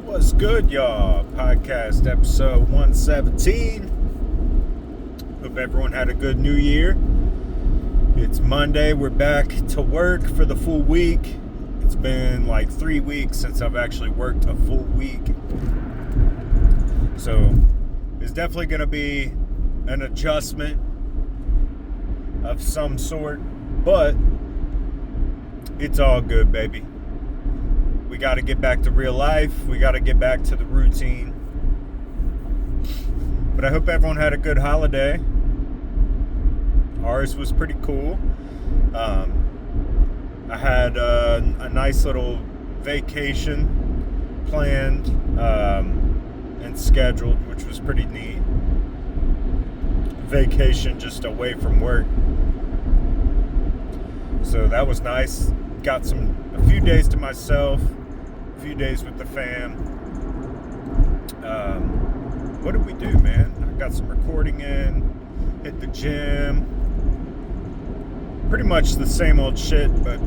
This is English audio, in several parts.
What's good, y'all? Podcast episode 117. Hope everyone had a good new year. It's Monday. We're back to work for the full week. It's been like 3 weeks since I've actually worked a full week. So it's definitely going to be an adjustment of some sort, but it's all good, baby. We got to get back to real life. We got to get back to the routine. But I hope everyone had a good holiday. Ours was pretty cool. I had a nice little vacation planned and scheduled, which was pretty neat. Vacation just away from work. So that was nice. Got a few days to myself, a few days with the fam. What did we do, man? I got some recording in, hit the gym. Pretty much the same old shit, but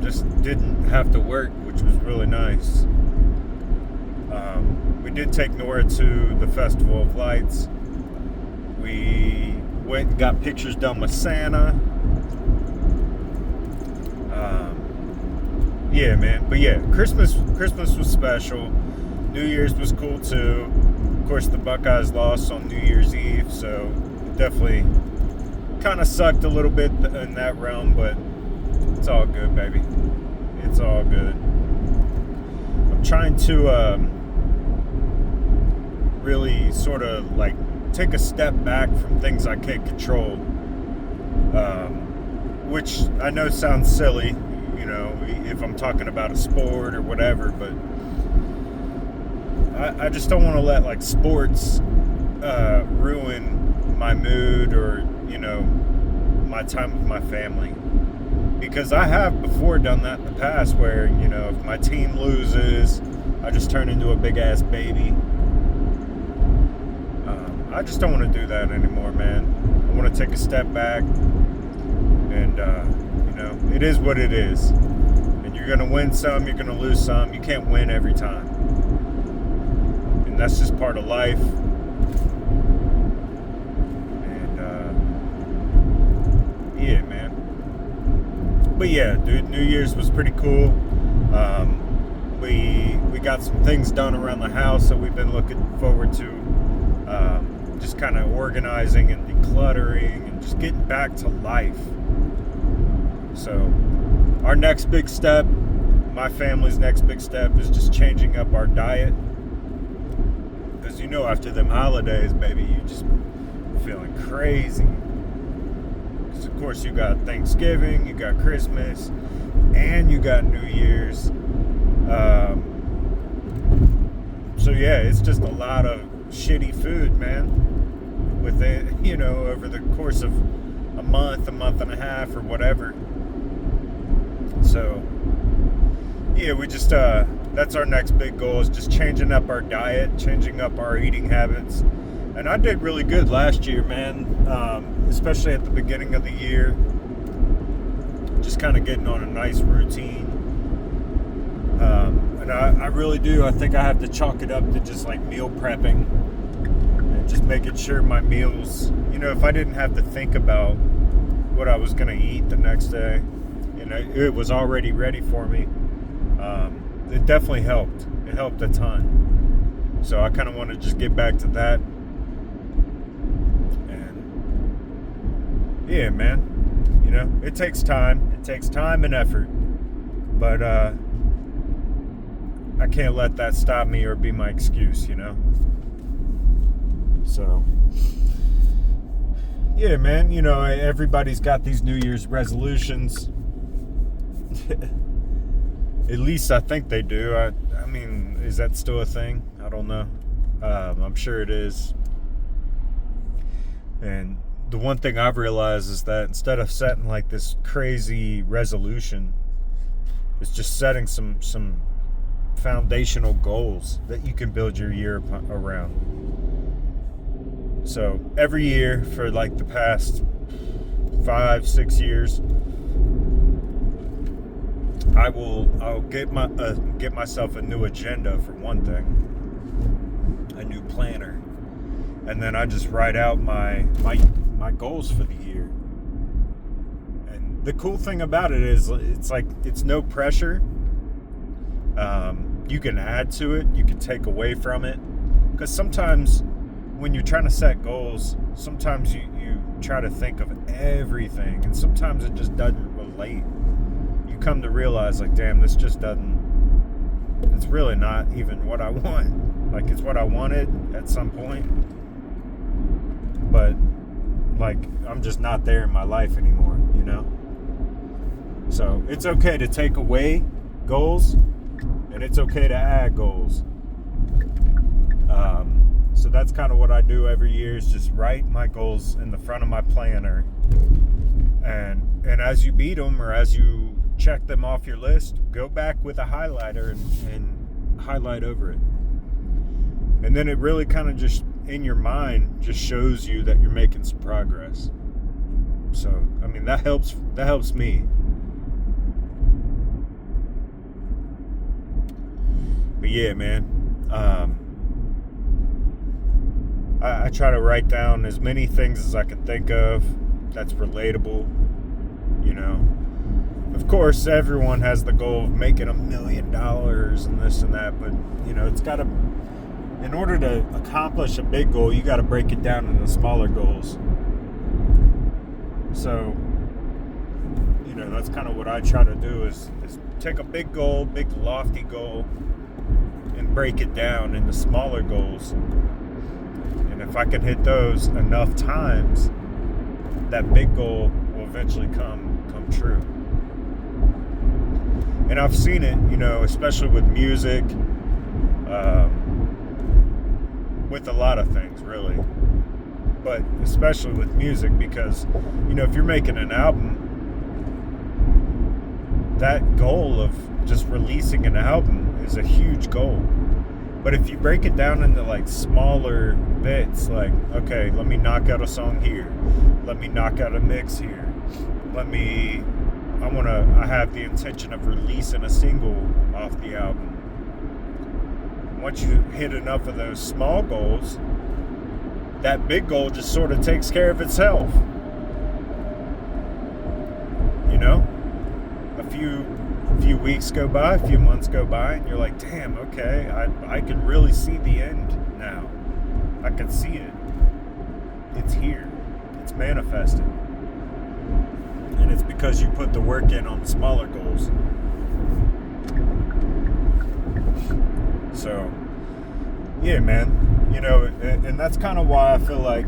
just didn't have to work, which was really nice. We did take Nora to the Festival of Lights. We went and got pictures done with Santa. Yeah, man. But yeah, Christmas was special. New Year's was cool too. Of course, the Buckeyes lost on New Year's Eve, so it definitely kind of sucked a little bit in that realm, but it's all good, baby. It's all good. I'm trying to really sort of like take a step back from things I can't control, which I know sounds silly, you know, if I'm talking about a sport or whatever, but I just don't want to let like sports ruin my mood or, you know, my time with my family, because I have before done that in the past where, you know, if my team loses, I just turn into a big ass baby. I just don't want to do that anymore, man. I want to take a step back and, you know, it is what it is. And you're going to win some, you're going to lose some. You can't win every time. And that's just part of life. And, yeah, man. But yeah, dude, New Year's was pretty cool. We got some things done around the house that we've been looking forward to. Just kind of organizing and decluttering and just getting back to life. So our next big step, my family's next big step, is just changing up our diet. Because, you know, after them holidays, baby, you just feeling crazy. Because, of course, you got Thanksgiving, you got Christmas, and you got New Year's. So, yeah, it's just a lot of shitty food, man. Within, you know, over the course of a month and a half or whatever. So yeah, we just that's our next big goal, is just changing up our diet, changing up our eating habits. And I did really good last year, man, especially at the beginning of the year, just kind of getting on a nice routine. And I really do, I think I have to chalk it up to just like meal prepping. Just making sure my meals, you know, if I didn't have to think about what I was going to eat the next day, you know, it was already ready for me. It definitely helped. It helped a ton. So I kind of want to just get back to that. And yeah, man, you know, it takes time. It takes time and effort. But I can't let that stop me or be my excuse, you know. So, yeah, man, you know, everybody's got these New Year's resolutions. At least I think they do. I mean, is that still a thing? I don't know. I'm sure it is. And the one thing I've realized is that instead of setting like this crazy resolution, it's just setting some foundational goals that you can build your year around. So every year for like the past 5-6 years, I'll get myself a new agenda for one thing, a new planner, and then I just write out my goals for the year. And the cool thing about it is it's no pressure. You can add to it, you can take away from it, because sometimes when you're trying to set goals, sometimes you try to think of everything, and sometimes it just doesn't relate. You come to realize, like, damn, this just doesn't, it's really not even what I want. Like, it's what I wanted at some point, but like, I'm just not there in my life anymore, you know? So it's okay to take away goals, and it's okay to add goals. So that's kind of what I do every year, is just write my goals in the front of my planner. And as you beat them, or as you check them off your list, go back with a highlighter and highlight over it. And then it really kind of just, in your mind, just shows you that you're making some progress. So, I mean, that helps me. But yeah, man, I try to write down as many things as I can think of that's relatable, you know. Of course, everyone has the goal of making $1 million and this and that, but, you know, it's got to, in order to accomplish a big goal, you got to break it down into smaller goals. So, you know, that's kind of what I try to do, is take a big goal, big lofty goal, and break it down into smaller goals. And if I can hit those enough times, that big goal will eventually come true. And I've seen it, you know, especially with music, with a lot of things, really. But especially with music, because, you know, if you're making an album, that goal of just releasing an album is a huge goal. But if you break it down into like smaller bits, like, okay, let me knock out a song here, let me knock out a mix here, I have the intention of releasing a single off the album. Once you hit enough of those small goals, that big goal just sort of takes care of itself. You know? A few weeks go by, a few months go by, and you're like, damn, okay, I can really see the end now. I can see it. It's here. It's manifested. And it's because you put the work in on the smaller goals. So, yeah, man. You know, and that's kind of why I feel like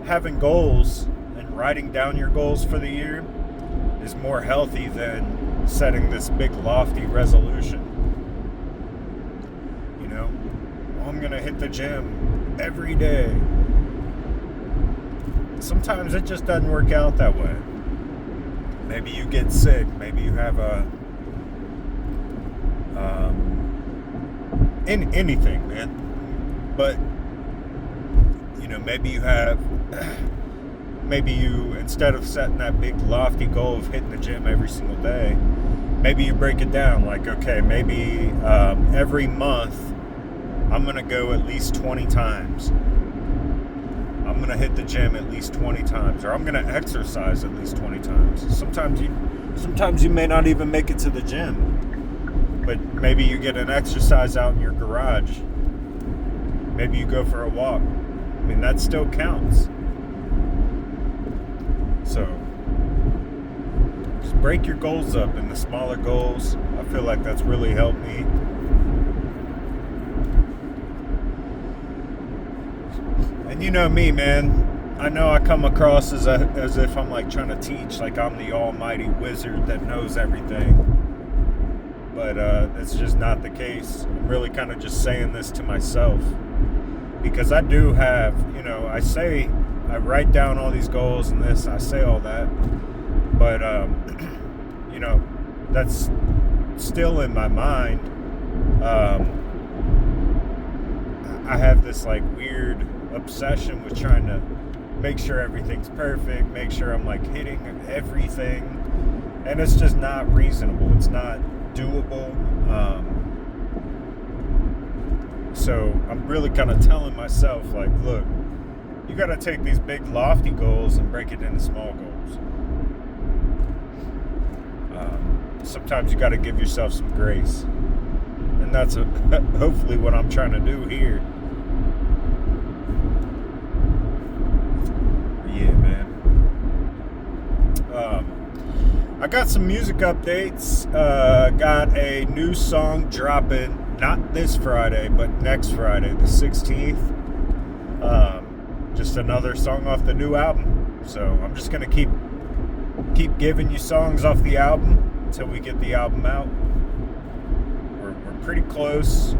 having goals and writing down your goals for the year is more healthy than setting this big lofty resolution. You know, I'm gonna hit the gym every day. Sometimes it just doesn't work out that way. Maybe you get sick, maybe you have anything, man. But, you know, maybe you, instead of setting that big lofty goal of hitting the gym every single day, maybe you break it down, like, okay, maybe every month I'm going to go at least 20 times. I'm going to hit the gym at least 20 times, or I'm going to exercise at least 20 times. Sometimes you may not even make it to the gym, but maybe you get an exercise out in your garage. Maybe you go for a walk. I mean, that still counts. So, just break your goals up into smaller goals. I feel like that's really helped me. And you know me, man. I know I come across as if I'm like trying to teach, like I'm the almighty wizard that knows everything. But it's just not the case. I'm really kind of just saying this to myself. Because I do have, you know, I write down all these goals and this, I say all that. But, you know, that's still in my mind. I have this like weird obsession with trying to make sure everything's perfect, make sure I'm like hitting everything, and it's just not reasonable. It's not doable. So I'm really kind of telling myself, like, look, you got to take these big lofty goals and break it into small goals. Sometimes you got to give yourself some grace, and that's hopefully what I'm trying to do here. Yeah, man. I got some music updates. Got a new song dropping, not this Friday, but next Friday, the 16th. Just another song off the new album. So I'm just gonna keep giving you songs off the album until we get the album out. We're pretty close.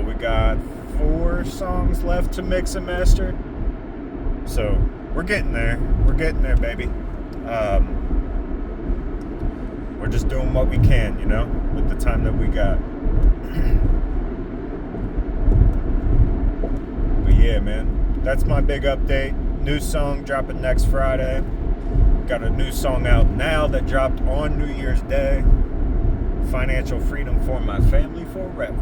We got 4 songs left to mix and master. So we're getting there. We're getting there, baby. We're just doing what we can, you know, with the time that we got. But yeah, man, that's my big update. New song dropping next Friday. Got a new song out now that dropped on New Year's Day. Financial freedom for my family forever.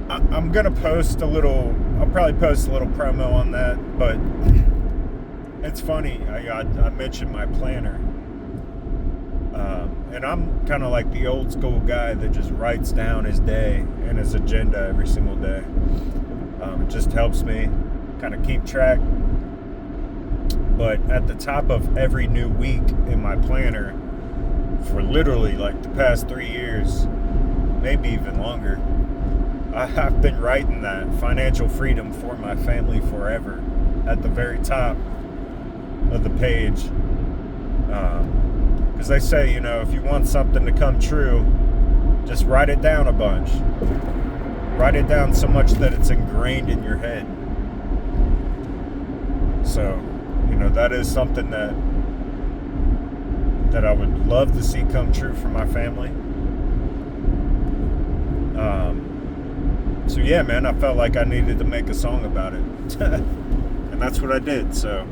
I'm gonna post a little. I'll probably post a little promo on that, but it's funny. I mentioned my planner, and I'm kind of like the old school guy that just writes down his day and his agenda every single day. It just helps me kind of keep track. But at the top of every new week in my planner, for literally like the past 3 years, maybe even longer, I've been writing that financial freedom for my family forever at the very top of the page. Because they say, you know, if you want something to come true, just write it down a bunch. Write it down so much that it's ingrained in your head. So, you know, that is something that I would love to see come true for my family. So yeah, man, I felt like I needed to make a song about it. And that's what I did. So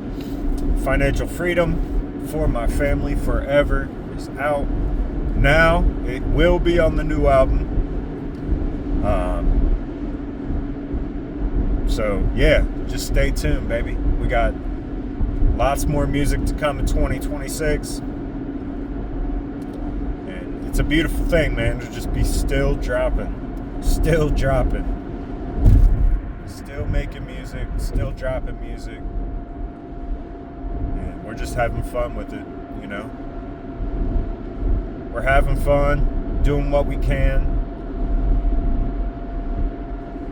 Financial Freedom for My Family Forever is out now. It will be on the new album. So yeah, just stay tuned, baby. We got lots more music to come in 2026. And it's a beautiful thing, man, to just be still dropping. Still making music, still dropping music. And we're just having fun with it, you know? We're having fun, doing what we can.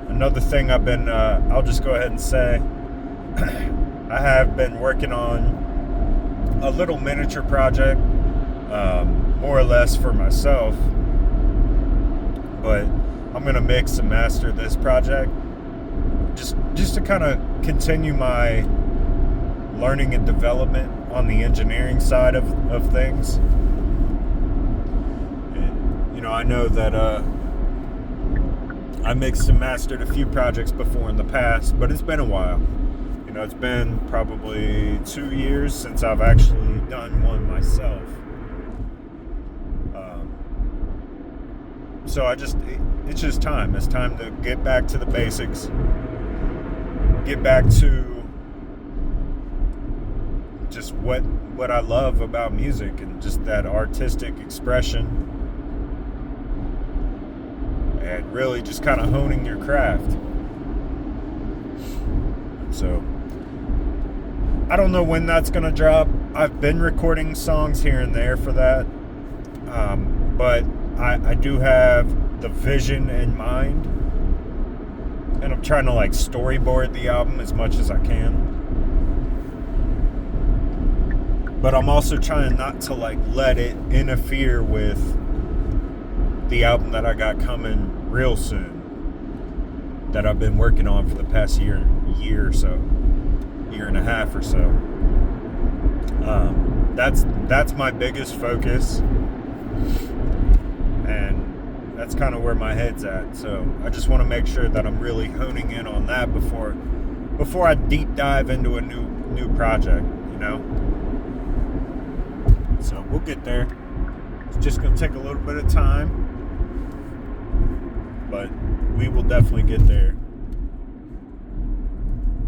Another thing I've been, I'll just go ahead and say, I have been working on a little miniature project, more or less for myself, but I'm going to mix and master this project just to kind of continue my learning and development on the engineering side of things. And, you know, I know that I mixed and mastered a few projects before in the past, but it's been a while. You know, it's been probably 2 years since I've actually done one myself. So it's just time. It's time to get back to the basics. Get back to just what I love about music and just that artistic expression. And really just kind of honing your craft. So I don't know when that's going to drop. I've been recording songs here and there for that. But I do have the vision in mind. And I'm trying to like storyboard the album as much as I can. But I'm also trying not to like let it interfere with the album that I got coming real soon. That I've been working on for the past year or so. Year and a half or so. That's my biggest focus. And that's kind of where my head's at. So I just want to make sure that I'm really honing in on that before I deep dive into a new project, you So we'll get there. It's just going to take a little bit of time, but we will definitely get there.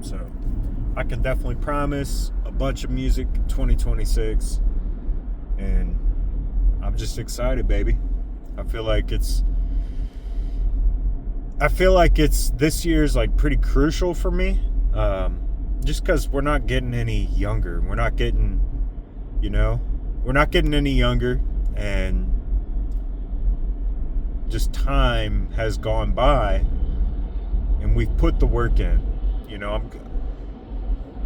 So I can definitely promise a bunch of music in 2026, and I'm just excited, baby. I feel like it's this year's like pretty crucial for me, just because we're not getting any younger. We're not getting any younger, and just time has gone by, and we've put the work in.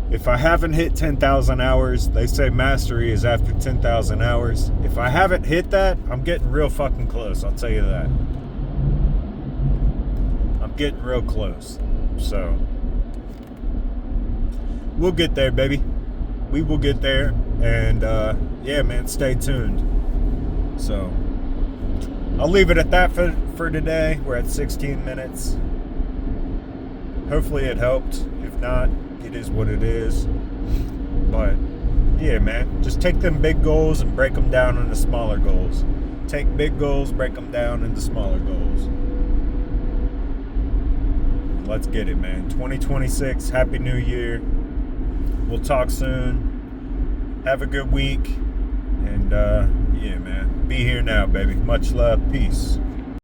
If I haven't hit 10,000 hours, they say mastery is after 10,000 hours. If I haven't hit that, I'm getting real fucking close. I'll tell you that. I'm getting real close. So we'll get there, baby. We will get there. And yeah, man, stay tuned. So I'll leave it at that for today. We're at 16 minutes. Hopefully it helped. If not, it is what it is. But yeah, man, just take them big goals and break them down into smaller goals. Take big goals, break them down into smaller goals. Let's get it, man. 2026, Happy New Year. We'll talk soon. Have a good week. And yeah, man, be here now, baby. Much love. Peace.